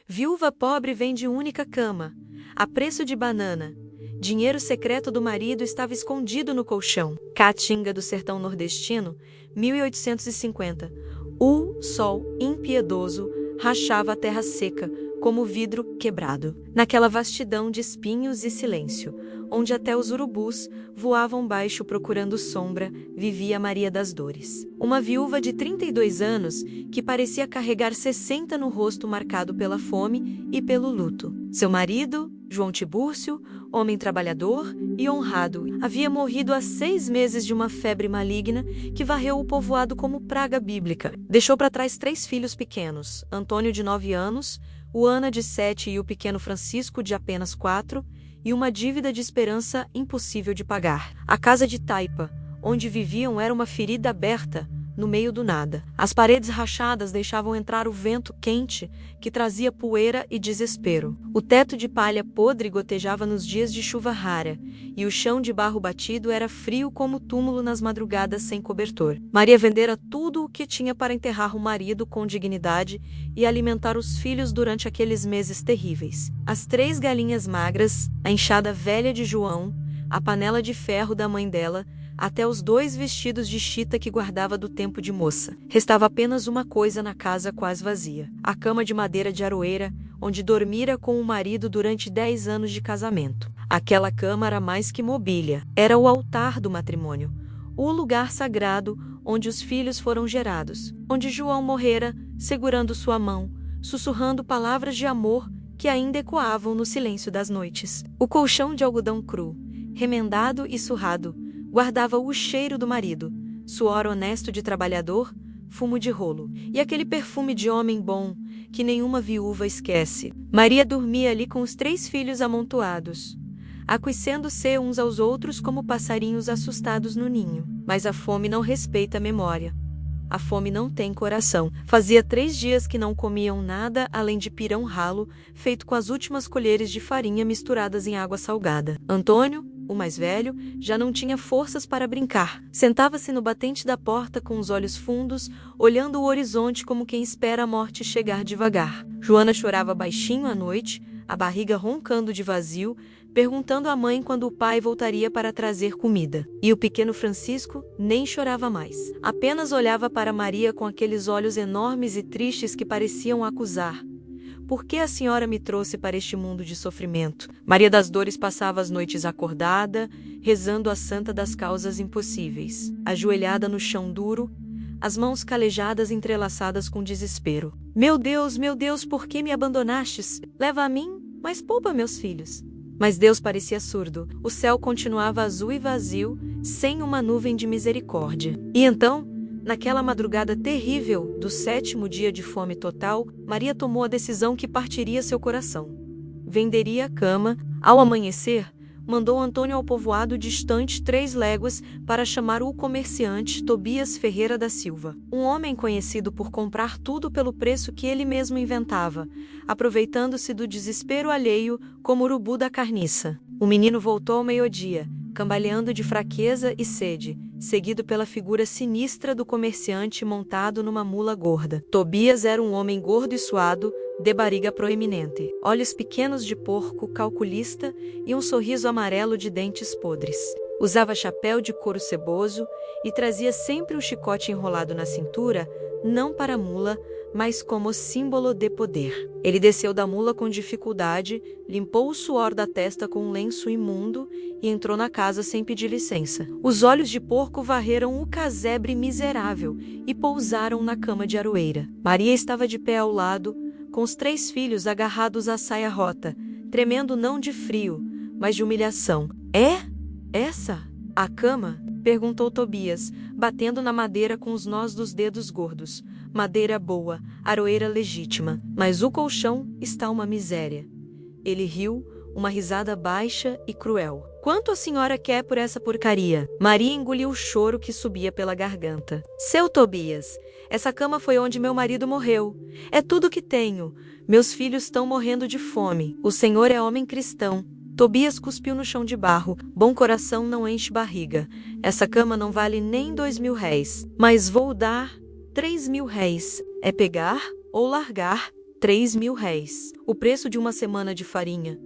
Viúva pobre vende única cama, a preço de banana. Dinheiro secreto do marido estava escondido no colchão. Caatinga do sertão nordestino, 1850. O sol impiedoso rachava a terra seca, como vidro quebrado. Naquela vastidão de espinhos e silêncio, onde até os urubus voavam baixo procurando sombra, vivia Maria das Dores. Uma viúva de 32 anos que parecia carregar 60 no rosto marcado pela fome e pelo luto. Seu marido, João Tibúrcio, homem trabalhador e honrado, havia morrido há 6 meses de uma febre maligna que varreu o povoado como praga bíblica. Deixou para trás 3 filhos pequenos, Antônio de 9 anos, o Ana de 7 e o pequeno Francisco de apenas 4, e uma dívida de esperança impossível de pagar. A casa de taipa, onde viviam, era uma ferida aberta, no meio do nada. As paredes rachadas deixavam entrar o vento quente, que trazia poeira e desespero. O teto de palha podre gotejava nos dias de chuva rara, e o chão de barro batido era frio como túmulo nas madrugadas sem cobertor. Maria vendera tudo o que tinha para enterrar o marido com dignidade e alimentar os filhos durante aqueles meses terríveis. As 3 galinhas magras, a enxada velha de João, a panela de ferro da mãe dela, até os 2 vestidos de chita que guardava do tempo de moça. Restava apenas uma coisa na casa quase vazia: a cama de madeira de aroeira, onde dormira com o marido durante 10 anos de casamento. Aquela cama era mais que mobília, era o altar do matrimônio, o lugar sagrado onde os filhos foram gerados, onde João morrera, segurando sua mão, sussurrando palavras de amor que ainda ecoavam no silêncio das noites. O colchão de algodão cru, remendado e surrado, guardava o cheiro do marido, suor honesto de trabalhador, fumo de rolo, e aquele perfume de homem bom que nenhuma viúva esquece. Maria dormia ali com os 3 filhos amontoados, acuicendo-se uns aos outros como passarinhos assustados no ninho. Mas a fome não respeita a memória. A fome não tem coração. Fazia 3 dias que não comiam nada além de pirão ralo, feito com as últimas colheres de farinha misturadas em água salgada. Antônio, o mais velho, já não tinha forças para brincar. Sentava-se no batente da porta com os olhos fundos, olhando o horizonte como quem espera a morte chegar devagar. Joana chorava baixinho à noite, a barriga roncando de vazio, perguntando à mãe quando o pai voltaria para trazer comida. E o pequeno Francisco nem chorava mais. Apenas olhava para Maria com aqueles olhos enormes e tristes que pareciam acusar. Por que a senhora me trouxe para este mundo de sofrimento? Maria das Dores passava as noites acordada, rezando a santa das causas impossíveis, ajoelhada no chão duro, as mãos calejadas entrelaçadas com desespero. Meu Deus, por que me abandonastes? Leva a mim, mas poupa meus filhos. Mas Deus parecia surdo. O céu continuava azul e vazio, sem uma nuvem de misericórdia. E então, naquela madrugada terrível do 7º dia de fome total, Maria tomou a decisão que partiria seu coração. Venderia a cama. Ao amanhecer, mandou Antônio ao povoado distante 3 léguas para chamar o comerciante Tobias Ferreira da Silva, um homem conhecido por comprar tudo pelo preço que ele mesmo inventava, aproveitando-se do desespero alheio como urubu da carniça. O menino voltou ao meio-dia, cambaleando de fraqueza e sede, seguido pela figura sinistra do comerciante montado numa mula gorda. Tobias era um homem gordo e suado, de barriga proeminente, olhos pequenos de porco calculista e um sorriso amarelo de dentes podres. Usava chapéu de couro ceboso e trazia sempre um chicote enrolado na cintura, não para a mula, mas como símbolo de poder. Ele desceu da mula com dificuldade, limpou o suor da testa com um lenço imundo e entrou na casa sem pedir licença. Os olhos de porco varreram o casebre miserável e pousaram na cama de aroeira. Maria estava de pé ao lado, com os 3 filhos agarrados à saia rota, tremendo não de frio, mas de humilhação. É? Essa? A cama? Perguntou Tobias, batendo na madeira com os nós dos dedos gordos. Madeira boa, aroeira legítima, mas o colchão está uma miséria. Ele riu, uma risada baixa e cruel. Quanto a senhora quer por essa porcaria? Maria engoliu o choro que subia pela garganta. Seu Tobias, essa cama foi onde meu marido morreu. É tudo que tenho. Meus filhos estão morrendo de fome. O senhor é homem cristão. Tobias cuspiu no chão de barro. Bom coração não enche barriga. Essa cama não vale nem 2.000 réis. Mas vou dar 3.000 réis. É pegar ou largar? R$ 3.000, o preço de uma semana de farinha.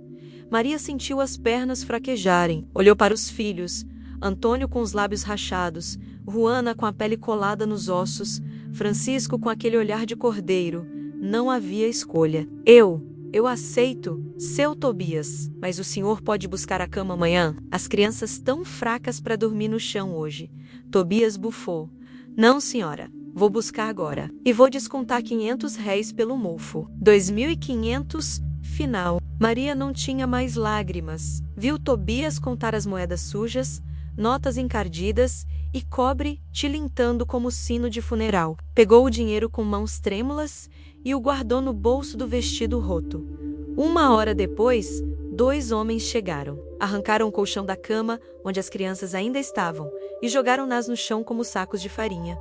Maria sentiu as pernas fraquejarem, olhou para os filhos, Antônio com os lábios rachados, Juana com a pele colada nos ossos, Francisco com aquele olhar de cordeiro. Não havia escolha. Eu aceito, seu Tobias, mas o senhor pode buscar a cama amanhã? As crianças tão fracas para dormir no chão hoje. Tobias bufou. Não, senhora. Vou buscar agora. E vou descontar R$ 500 pelo mofo. 2.500, final. Maria não tinha mais lágrimas. Viu Tobias contar as moedas sujas, notas encardidas e cobre tilintando como sino de funeral. Pegou o dinheiro com mãos trêmulas e o guardou no bolso do vestido roto. 1 hora depois, 2 homens chegaram. Arrancaram o colchão da cama, onde as crianças ainda estavam, e jogaram-nas no chão como sacos de farinha.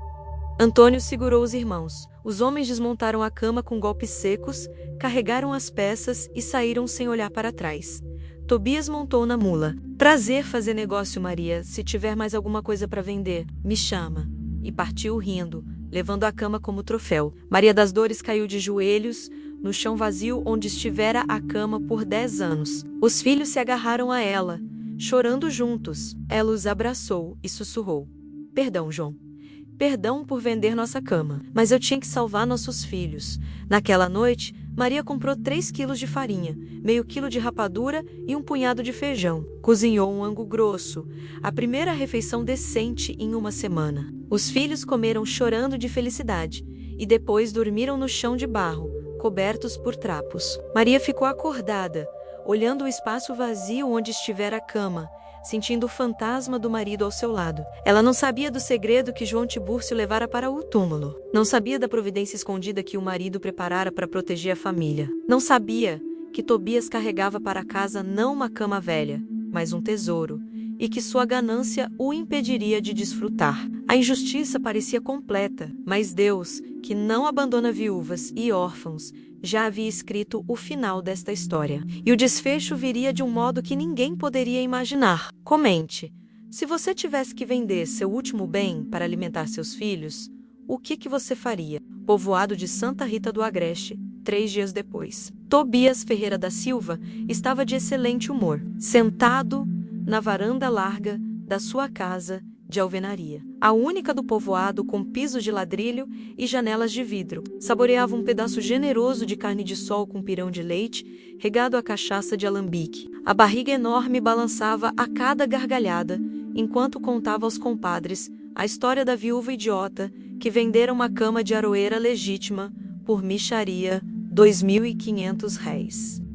Antônio segurou os irmãos. Os homens desmontaram a cama com golpes secos, carregaram as peças e saíram sem olhar para trás. Tobias montou na mula. Prazer fazer negócio, Maria. Se tiver mais alguma coisa para vender, me chama. E partiu rindo, levando a cama como troféu. Maria das Dores caiu de joelhos, no chão vazio onde estivera a cama por 10 anos. Os filhos se agarraram a ela, chorando juntos. Ela os abraçou e sussurrou: Perdão, João. Perdão por vender nossa cama, mas eu tinha que salvar nossos filhos. Naquela noite, Maria comprou 3 quilos de farinha, meio quilo de rapadura e um punhado de feijão. Cozinhou um angu grosso, a primeira refeição decente em uma semana. Os filhos comeram chorando de felicidade e depois dormiram no chão de barro, cobertos por trapos. Maria ficou acordada, olhando o espaço vazio onde estivera a cama, sentindo o fantasma do marido ao seu lado. Ela não sabia do segredo que João Tibúrcio levara para o túmulo. Não sabia da providência escondida que o marido preparara para proteger a família. Não sabia que Tobias carregava para casa não uma cama velha, mas um tesouro, e que sua ganância o impediria de desfrutar. A injustiça parecia completa, mas Deus, que não abandona viúvas e órfãos, já havia escrito o final desta história. E o desfecho viria de um modo que ninguém poderia imaginar. Comente. Se você tivesse que vender seu último bem para alimentar seus filhos, o que você faria? Povoado de Santa Rita do Agreste, 3 dias depois. Tobias Ferreira da Silva estava de excelente humor, sentado na varanda larga da sua casa de alvenaria. A única do povoado com piso de ladrilho e janelas de vidro. Saboreava um pedaço generoso de carne de sol com pirão de leite, regado a cachaça de alambique. A barriga enorme balançava a cada gargalhada, enquanto contava aos compadres a história da viúva idiota que vendera uma cama de aroeira legítima por mixaria R$ 2.500. R$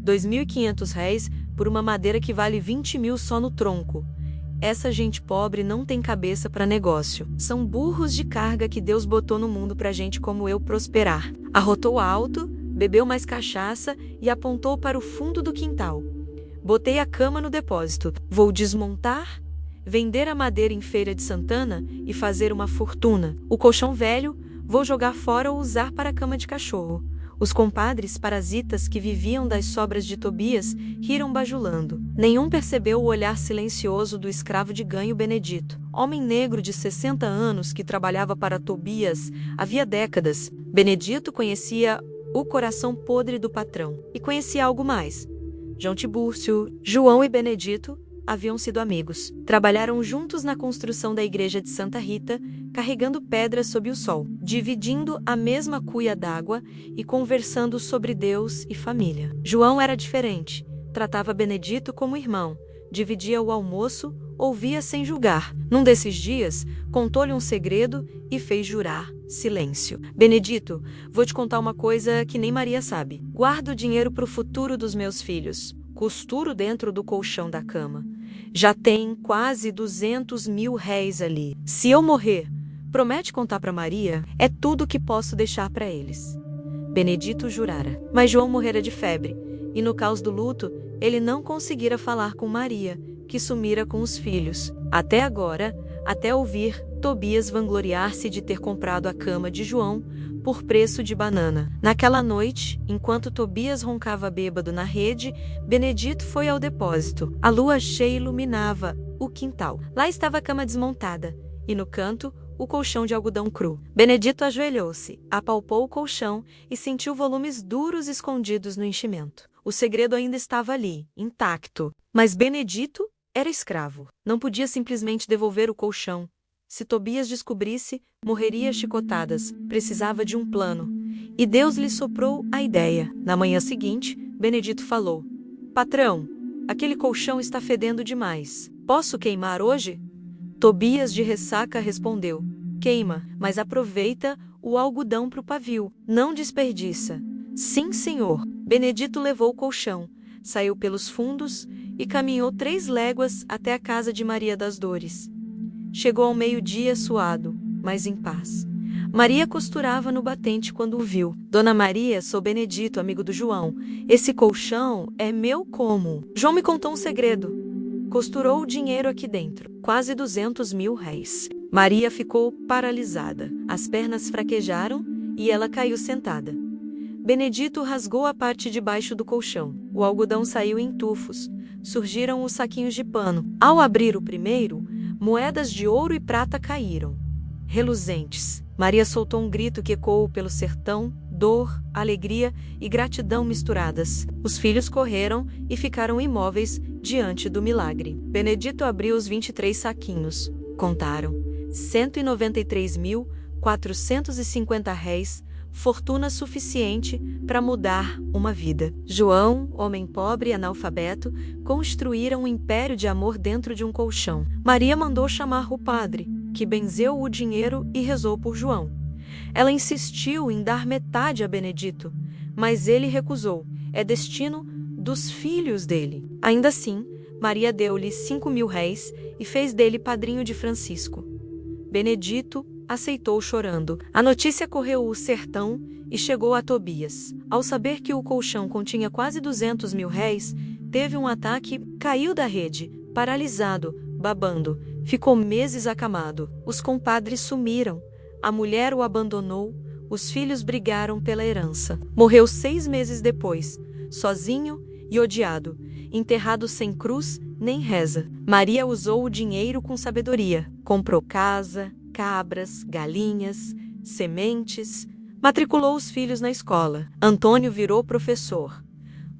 2.500 por uma madeira que vale 20 mil só no tronco. Essa gente pobre não tem cabeça para negócio. São burros de carga que Deus botou no mundo pra gente como eu prosperar. Arrotou alto, bebeu mais cachaça e apontou para o fundo do quintal. Botei a cama no depósito. Vou desmontar, vender a madeira em Feira de Santana e fazer uma fortuna. O colchão velho, vou jogar fora ou usar para cama de cachorro. Os compadres parasitas que viviam das sobras de Tobias riram bajulando. Nenhum percebeu o olhar silencioso do escravo de ganho Benedito, homem negro de 60 anos que trabalhava para Tobias havia décadas. Benedito conhecia o coração podre do patrão. E conhecia algo mais. João Tibúrcio, João e Benedito haviam sido amigos. Trabalharam juntos na construção da igreja de Santa Rita, carregando pedras sob o sol, dividindo a mesma cuia d'água e conversando sobre Deus e família. João era diferente. Tratava Benedito como irmão, dividia o almoço, ouvia sem julgar. Num desses dias, contou-lhe um segredo e fez jurar silêncio. Benedito, vou te contar uma coisa que nem Maria sabe. Guardo dinheiro para o futuro dos meus filhos. Costuro dentro do colchão da cama. Já tem quase R$ 200.000 ali. Se eu morrer, promete contar para Maria? É tudo que posso deixar para eles. Benedito jurara. Mas João morrera de febre, e no caos do luto, ele não conseguira falar com Maria, que sumira com os filhos. Até agora, até ouvir Tobias vangloriar-se de ter comprado a cama de João por preço de banana. Naquela noite, enquanto Tobias roncava bêbado na rede, Benedito foi ao depósito. A lua cheia iluminava o quintal. Lá estava a cama desmontada, e no canto, o colchão de algodão cru. Benedito ajoelhou-se, apalpou o colchão e sentiu volumes duros escondidos no enchimento. O segredo ainda estava ali, intacto. Mas Benedito era escravo. Não podia simplesmente devolver o colchão. Se Tobias descobrisse, morreria a chicotadas. Precisava de um plano. E Deus lhe soprou a ideia. Na manhã seguinte, Benedito falou: Patrão, aquele colchão está fedendo demais. Posso queimar hoje? Tobias de ressaca respondeu: Queima, mas aproveita o algodão para o pavio. Não desperdiça. Sim, senhor. Benedito levou o colchão, saiu pelos fundos e caminhou 3 léguas até a casa de Maria das Dores. Chegou ao meio-dia suado, mas em paz. Maria costurava no batente quando o viu. Dona Maria, sou Benedito, amigo do João. Esse colchão é meu como? João me contou um segredo. Costurou o dinheiro aqui dentro, quase 200 mil réis. Maria ficou paralisada. As pernas fraquejaram e ela caiu sentada. Benedito rasgou a parte de baixo do colchão. O algodão saiu em tufos. Surgiram os saquinhos de pano. Ao abrir o primeiro, moedas de ouro e prata caíram, reluzentes. Maria soltou um grito que ecoou pelo sertão, dor, alegria e gratidão misturadas. Os filhos correram e ficaram imóveis diante do milagre. Benedito abriu os 23 saquinhos. Contaram: 193.450 réis, fortuna suficiente para mudar uma vida. João, homem pobre e analfabeto, construíram um império de amor dentro de um colchão. Maria mandou chamar o padre, que benzeu o dinheiro e rezou por João. Ela insistiu em dar metade a Benedito, mas ele recusou. É destino dos filhos dele. Ainda assim, Maria deu-lhe 5.000 réis e fez dele padrinho de Francisco. Benedito aceitou chorando. A notícia correu o sertão e chegou a Tobias. Ao saber que o colchão continha quase 200 mil réis, teve um ataque, caiu da rede, paralisado, babando. Ficou meses acamado. Os compadres sumiram. A mulher o abandonou. Os filhos brigaram pela herança. Morreu 6 meses depois, sozinho e odiado, enterrado sem cruz nem reza. Maria usou o dinheiro com sabedoria. Comprou casa, cabras, galinhas, sementes, matriculou os filhos na escola. Antônio virou professor.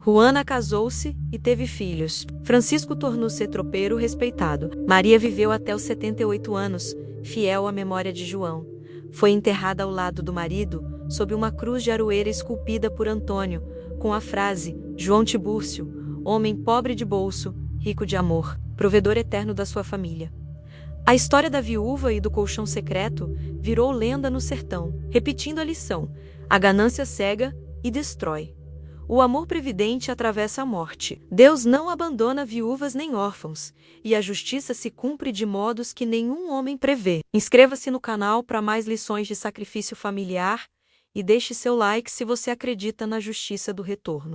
Juana casou-se e teve filhos. Francisco tornou-se tropeiro respeitado. Maria viveu até os 78 anos, fiel à memória de João. Foi enterrada ao lado do marido, sob uma cruz de aroeira esculpida por Antônio, com a frase: João Tibúrcio, homem pobre de bolso, rico de amor, provedor eterno da sua família. A história da viúva e do colchão secreto virou lenda no sertão, repetindo a lição: a ganância cega e destrói. O amor previdente atravessa a morte. Deus não abandona viúvas nem órfãos, e a justiça se cumpre de modos que nenhum homem prevê. Inscreva-se no canal para mais lições de sacrifício familiar e deixe seu like se você acredita na justiça do retorno.